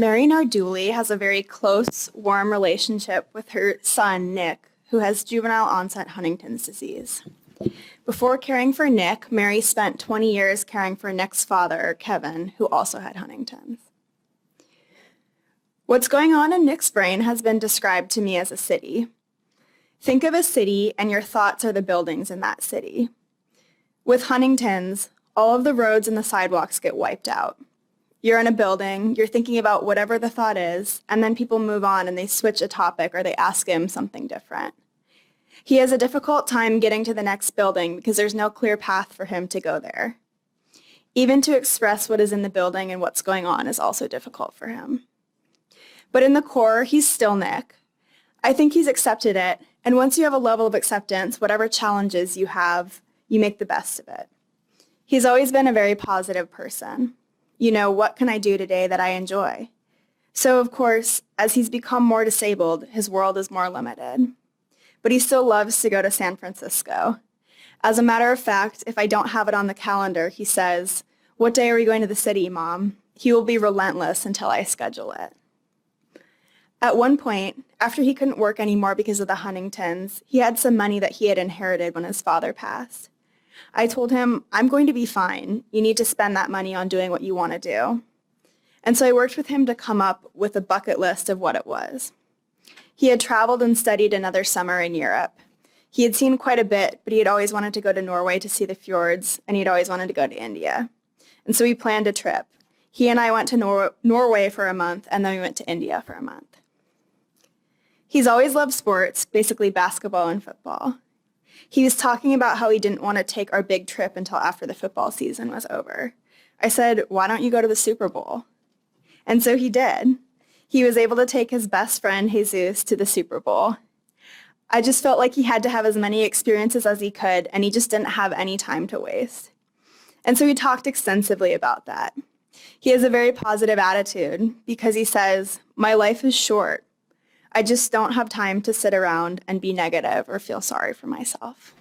Mary Nardulli has a very close, warm relationship with her son, Nick, who has juvenile onset Huntington's disease. Before caring for Nick, Mary spent 20 years caring for Nick's father, Kevin, who also had Huntington's. What's going on in Nick's brain has been described to me as a city. Think of a city and your thoughts are the buildings in that city. With Huntington's, all of the roads and the sidewalks get wiped out. You're in a building, you're thinking about whatever the thought is, and then people move on and they switch a topic or they ask him something different. He has a difficult time getting to the next building because there's no clear path for him to go there. Even to express what is in the building and what's going on is also difficult for him. But in the core, he's still Nick. I think he's accepted it, and once you have a level of acceptance, whatever challenges you have, you make the best of it. He's always been a very positive person. You know, what can I do today that I enjoy? So, of course, as he's become more disabled, his world is more limited. But he still loves to go to San Francisco. As a matter of fact, if I don't have it on the calendar, he says, "What day are we going to the city, Mom?" He will be relentless until I schedule it. At one point, after he couldn't work anymore because of the Huntingtons, he had some money that he had inherited when his father passed. I told him, "I'm going to be fine. You need to spend that money on doing what you want to do." And so I worked with him to come up with a bucket list of what it was. He had traveled and studied another summer in Europe. He had seen quite a bit, but he had always wanted to go to Norway to see the fjords, and he'd always wanted to go to India. And so we planned a trip. He and I went to Norway for a month, and then we went to India for a month. He's always loved sports, basically basketball and football. He was talking about how he didn't want to take our big trip until after the football season was over. I said, "Why don't you go to the Super Bowl?" And so he did. He was able to take his best friend, Jesus, to the Super Bowl. I just felt like he had to have as many experiences as he could, and he just didn't have any time to waste. And so we talked extensively about that. He has a very positive attitude because he says, "My life is short. I just don't have time to sit around and be negative or feel sorry for myself."